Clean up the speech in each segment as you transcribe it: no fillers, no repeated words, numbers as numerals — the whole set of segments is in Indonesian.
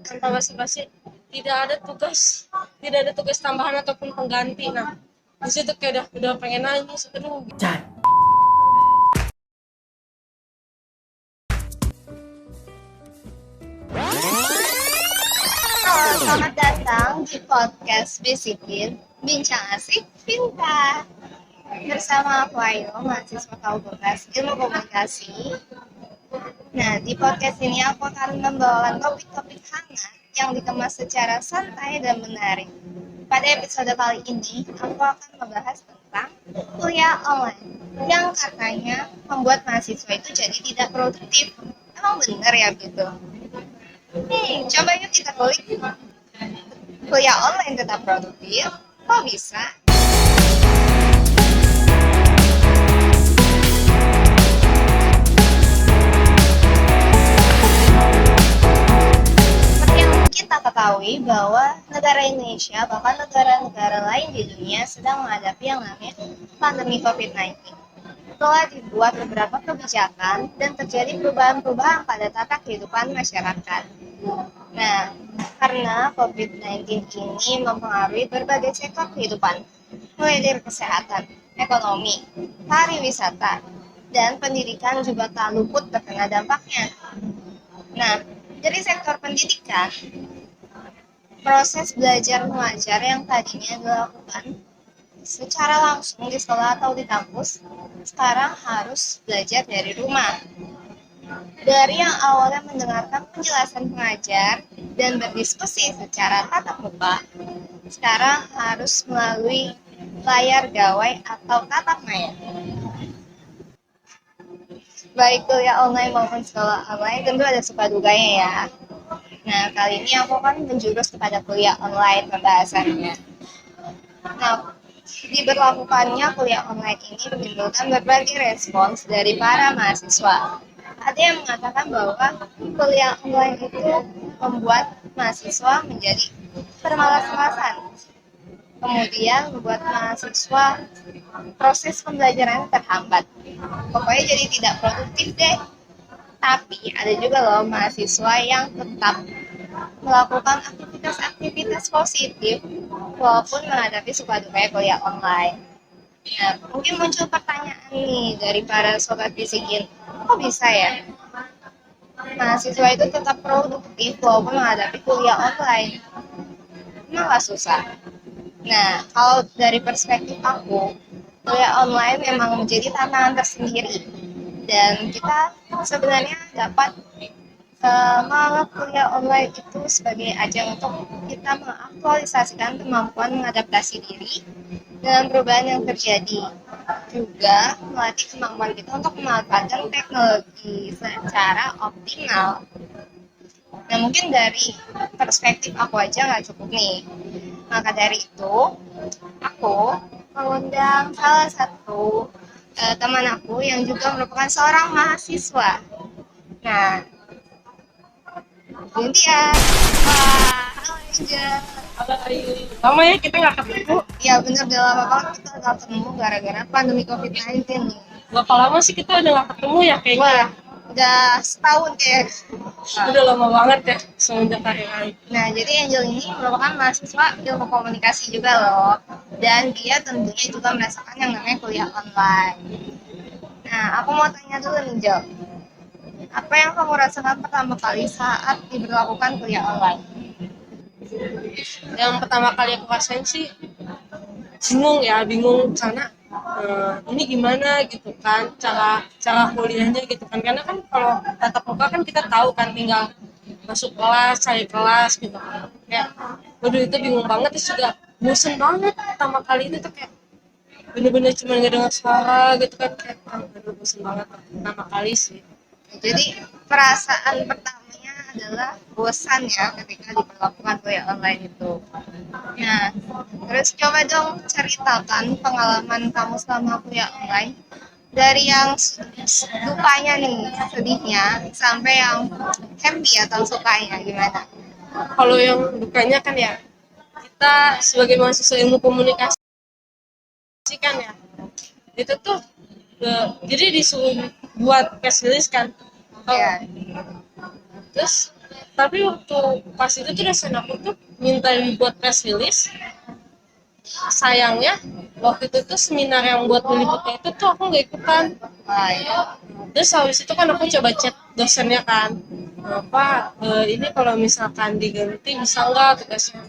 tanpa basa-basi, tidak ada tugas tambahan ataupun pengganti. Nah di situ kayak udah pengen nangis. Aduh. Halo, selamat datang di podcast Bisikin Bincang Asik Pintar. Bersama aku Ayo, mahasiswa Fakultas Ilmu Komunikasi. Nah, di podcast ini aku akan membawakan topik-topik hangat yang dikemas secara santai dan menarik. Pada episode kali ini, aku akan membahas tentang kuliah online yang katanya membuat mahasiswa itu jadi tidak produktif. Emang benar ya gitu? Coba yuk kita kulik. Kuliah online tetap produktif? Kok bisa? Seperti yang kita ketahui bahwa negara Indonesia bahkan negara-negara lain di dunia sedang menghadapi yang namanya pandemi COVID-19. Telah dibuat beberapa kebijakan dan terjadi perubahan-perubahan pada tata kehidupan masyarakat. Nah, karena COVID-19 ini mempengaruhi berbagai sektor kehidupan, mulai dari kesehatan, ekonomi, pariwisata, dan pendidikan juga tak luput terkena dampaknya. Nah, dari sektor pendidikan, proses belajar mengajar yang tadinya dilakukan secara langsung di sekolah atau di kampus, sekarang harus belajar dari rumah. Dari yang awalnya mendengarkan penjelasan pengajar dan berdiskusi secara tatap muka, sekarang harus melalui layar gawai atau tatap maya. Baik kuliah online maupun sekolah online tentu ada suka duganya ya. Nah, kali ini aku akan menjurus kepada kuliah online pembahasannya. Nah, diberlakukannya kuliah online ini menimbulkan berbagai respons dari para mahasiswa. Ada yang mengatakan bahwa kuliah online itu membuat mahasiswa menjadi bermalas-malasan. Kemudian membuat mahasiswa proses pembelajaran terhambat. Pokoknya jadi tidak produktif deh. Tapi ada juga loh mahasiswa yang tetap melakukan aktivitas-aktivitas positif walaupun menghadapi suka dukanya kuliah online. Nah, mungkin muncul pertanyaan nih dari para sobat bisikin, kok bisa ya mahasiswa itu tetap produktif walaupun menghadapi kuliah online? Emang gak susah? Nah, kalau dari perspektif aku, kuliah online memang menjadi tantangan tersendiri. Dan kita sebenarnya dapat menganggap kuliah online itu sebagai ajang untuk kita mengaktualisasikan kemampuan mengadaptasi diri dengan perubahan yang terjadi. Juga melatih kemampuan kita untuk memanfaatkan teknologi secara optimal. Nah, mungkin dari perspektif aku aja nggak cukup nih. Maka dari itu, aku mengundang salah satu teman aku yang juga merupakan seorang mahasiswa. Nah, ini dia. Wah, halo Angel. Halo Ayu, lama ya kita nggak ketemu. Ya bener, udah lama banget kita nggak ketemu gara-gara pandemi COVID-19 nih. Berapa lama sih kita udah nggak ketemu ya kayaknya? Wah, udah setahun kayak. Udah lama banget ya semenjak hari-hari. Nah, jadi Angel ini merupakan mahasiswa ilmu komunikasi juga loh. Dan dia tentunya juga merasakan yang namanya kuliah online. Nah, aku mau tanya dulu nih, Jo. Apa yang kamu rasakan pertama kali saat diberlakukan kuliah online? Yang pertama kali aku rasain sih bingung karena ini gimana gitu kan cara kuliahnya gitu kan, karena kan kalau tatap muka kan kita tahu kan tinggal masuk kelas cari kelas gitu kan, kayak waduh itu bingung banget, terus juga bosen banget pertama kali itu tuh kayak bener-bener cuma ngedengar suara gitu kan, kayak aduh bosen banget pertama kali sih. Jadi perasaan pertamanya adalah bosan ya ketika diberlakukan kuliah online itu. Nah, terus coba dong ceritakan pengalaman kamu selama kuliah online dari yang dukanya nih, sedihnya, sampai yang happy atau sukanya gimana? Kalau yang dukanya kan ya, kita sebagai mahasiswa ilmu komunikasi kan ya, itu tuh jadi disuruh buat press release kan. Ya, Terus Tapi waktu pas itu tuh dosen aku tuh minta dibuat press release. Sayangnya waktu itu tuh seminar yang buat meliputnya itu tuh aku nggak ikutan. Wah, ya. Terus habis itu kan aku coba chat dosennya kan, apa ini kalau misalkan diganti bisa nggak tugasnya.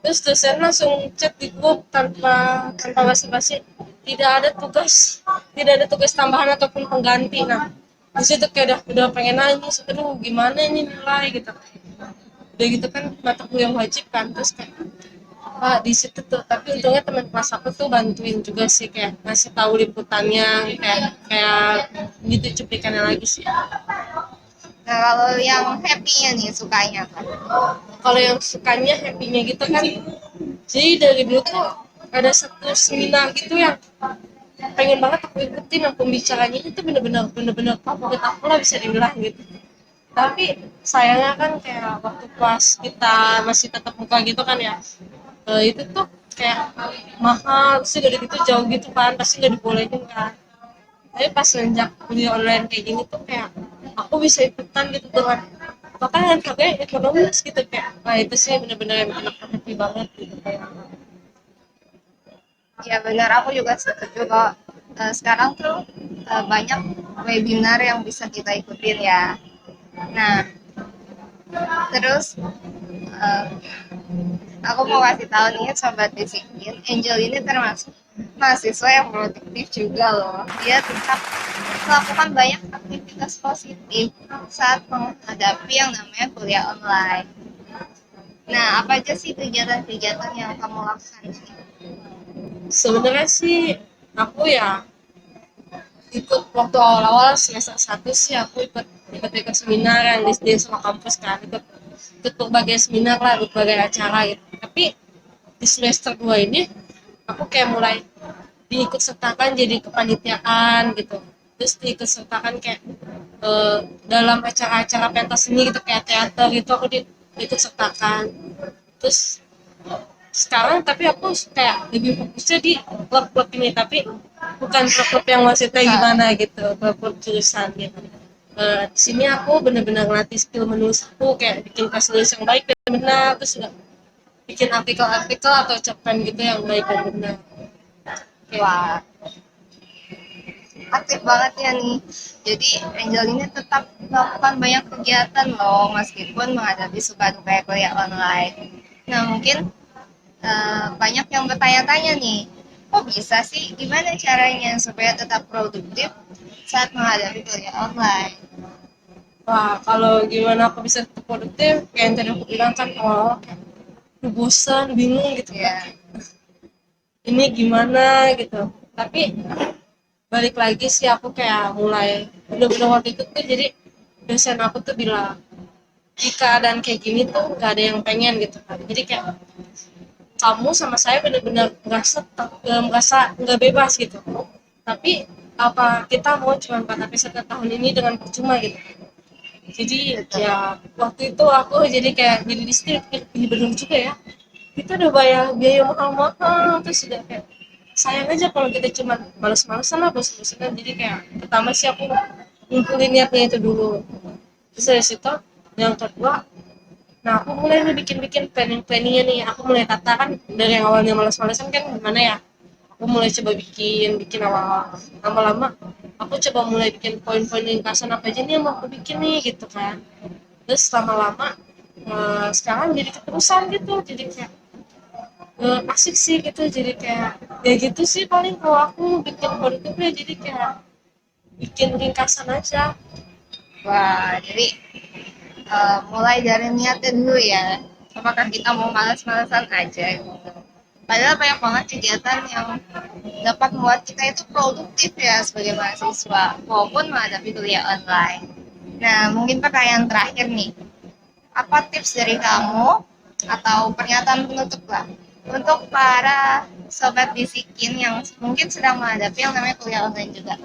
Terus dosen langsung chat di grup tanpa tanpa basa-basi, tidak ada tugas, tidak ada tugas tambahan ataupun pengganti. Nah di situ kayak udah pengen nangis, aduh gimana ini nilai gitu. Udah gitu kan mata kuliah wajib kan, terus kayak di situ tuh. Tapi untungnya teman kelas aku tuh bantuin juga sih, kayak ngasih tahu liputannya, kayak kayak gitu cuplikannya lagi sih. Nah, kalau yang happy-nya nih sukanya kan? Kalau yang sukanya happy-nya gitu kan, jadi dari dulu tuh ada satu seminar gitu yang pengen banget aku ikutin, yang pembicaranya itu bener-bener favorit aku lah bisa dibilang gitu. Tapi sayangnya kan kayak waktu pas kita masih tetap muka gitu kan ya, itu tuh kayak mahal sih, dari gitu jauh gitu kan, pasti nggak dibolehin kan. Tapi pas sejak kuliah online kayak gini tuh kayak aku bisa ikutan gitu dengan bahkan harganya ekonomis gitu, kayak nah itu sih bener-bener yang bikin aku happy banget gitu kayak. Ya benar, aku juga setuju kok. Sekarang tuh banyak webinar yang bisa kita ikutin ya. Nah, terus eh, aku mau kasih tahu nih sobat bisikin, Angel ini termasuk mahasiswa yang produktif juga loh. Dia tetap melakukan banyak aktivitas positif saat menghadapi yang namanya kuliah online. Nah, apa aja sih kegiatan-kegiatan yang kamu lakukan? Sebenarnya sih aku ya ikut waktu awal-awal semester 1 sih, aku ikut seminar yang di sama kampus kan, ikut berbagai seminar lah, berbagai acara gitu. Tapi di semester 2 ini aku kayak mulai diikut sertakan jadi kepanitiaan gitu, terus diikut sertakan kayak dalam acara-acara pentas seni gitu, kayak teater gitu aku diikut sertakan. Terus sekarang tapi aku kayak lebih fokusnya di klub-klub ini, tapi bukan klub-klub yang maksudnya gimana gitu, klub-klub jurusan gitu. Di sini aku bener-bener ngelatih skill menulis aku, kayak bikin pas tulis yang baik dan benar, terus juga bikin artikel-artikel atau cerpen gitu yang baik dan benar. Kayak Wah, aktif banget ya nih. Jadi Angel ini tetap melakukan banyak kegiatan loh, meskipun menghadapi suka duka kuliah online. Nah mungkin banyak yang bertanya-tanya nih, kok bisa sih? Gimana caranya supaya tetap produktif saat menghadapi kuliah online? wah, kalau gimana aku bisa tetap produktif, kayak yang tadi aku bilang kan, oh kayak bosan, bingung gitu kan, Ya, ini gimana gitu. Tapi balik lagi sih aku kayak mulai bener-bener waktu itu tuh, jadi dosen aku tuh bilang di keadaan kayak gini tuh gak ada yang pengen gitu kan, jadi kayak kamu sama saya bener-bener merasa nggak bebas gitu. Tapi apa kita mau cuma 4 episode tahun ini dengan percuma gitu. Jadi betul. ya waktu itu aku jadi kayak jadi di sini, ini bener juga ya, kita udah bayar biaya mahal-mahal, terus udah kayak sayang aja kalau kita cuma males-malesan lah, bosan-bosanan. Jadi kayak pertama sih aku ngumpulin niatnya itu dulu. Terus dari situ yang kedua, nah aku mulai nih bikin-bikin planning-planningnya nih. Aku mulai tata kan, dari yang awalnya males-malesan kan gimana ya, aku mulai coba bikin awal, lama-lama aku coba mulai bikin poin-poin ringkasan apa aja nih yang mau aku bikin nih gitu kan. Terus lama-lama sekarang jadi keterusan gitu, jadi kayak asik sih gitu, jadi kayak ya gitu sih paling kalau aku bikin produktifnya, jadi kayak bikin ringkasan aja. Wah, jadi mulai dari niatnya dulu ya. Apakah kita mau malas-malasan aja gitu. Padahal banyak banget kegiatan yang dapat membuat kita itu produktif ya sebagai mahasiswa walaupun menghadapi kuliah online. Nah, mungkin pertanyaan terakhir nih. Apa tips dari kamu atau pernyataan penutup lah untuk para sobat bisikin yang mungkin sedang menghadapi yang namanya kuliah online juga?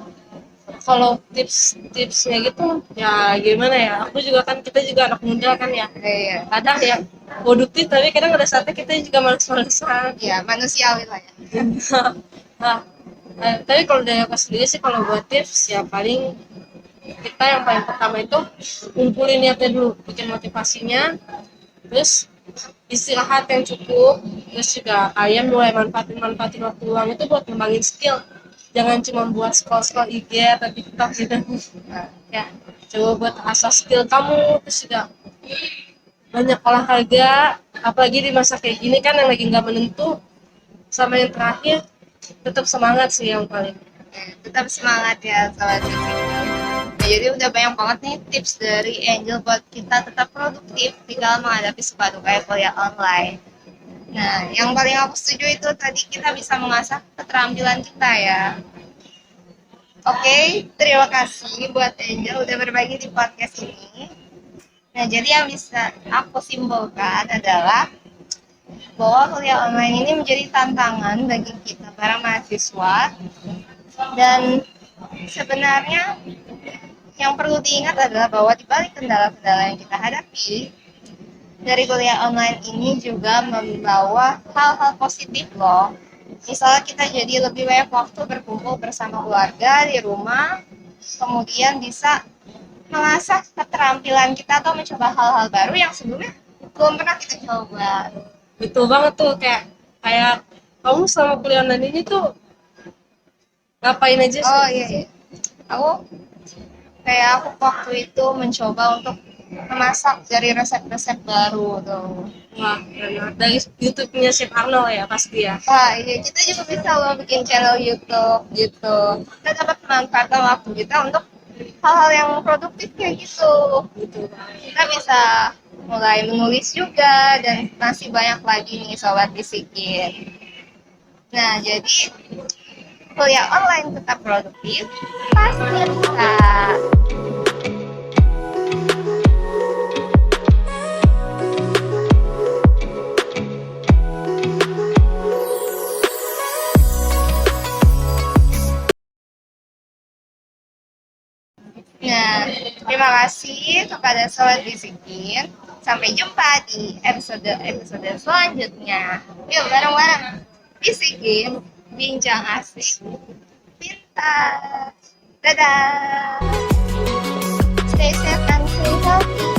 Kalau tips-tipsnya gitu ya gimana ya, aku juga kan, kita juga anak muda kan ya, Iya, kadang ya produktif tapi kadang ada saatnya kita juga males-malesan. ya manusiawi lah ya. Nah, tapi kalau dari aku sendiri sih, kalau buat tips ya paling kita yang paling pertama itu kumpulin niatnya dulu, bikin motivasinya, terus istirahat yang cukup, terus juga kalian mulai manfaatin waktu luang itu buat ngembangin skill, jangan cuma buat scroll IG atau TikTok gitu. Ya, coba buat asah skill kamu, terus juga banyak olahraga, apalagi di masa kayak gini kan yang lagi nggak menentu. Sama yang terakhir, tetap semangat sih yang paling. Tetap semangat ya sobat fisik. Nah, jadi udah banyak banget nih tips dari Angel buat kita tetap produktif di dalam menghadapi suka duka kuliah online. Nah, yang paling aku setuju itu tadi kita bisa mengasah keterampilan kita ya. Oke, terima kasih buat Angel udah berbagi di podcast ini. Nah, jadi yang bisa aku simpulkan adalah bahwa kuliah online ini menjadi tantangan bagi kita para mahasiswa, dan sebenarnya yang perlu diingat adalah bahwa di balik kendala-kendala yang kita hadapi, dari kuliah online ini juga membawa hal-hal positif loh. Misalnya kita jadi lebih banyak waktu berkumpul bersama keluarga di rumah, kemudian bisa mengasah keterampilan kita atau mencoba hal-hal baru yang sebelumnya belum pernah kita coba. Betul banget tuh, kayak kamu selama kuliah online ini tuh ngapain aja sih? Oh iya, iya. Aku waktu itu mencoba untuk memasak dari resep-resep baru tuh. Wah, keren banget. Dari YouTube-nya Chef Arnold ya pasti ya. Wah, iya, kita juga bisa loh bikin channel YouTube gitu. Kita dapat memanfaatkan waktu kita untuk hal-hal yang produktif kayak gitu. Gitu. Kita bisa mulai menulis juga, dan masih banyak lagi nih sobat bisikin. Nah, jadi kuliah online tetap produktif, pasti bisa. Nah, terima kasih kepada sobat bisikin. Sampai jumpa di episode selanjutnya. Yuk bareng-bareng bisikin, bincang asik, pintar. Dadah. Stay safe and stay healthy.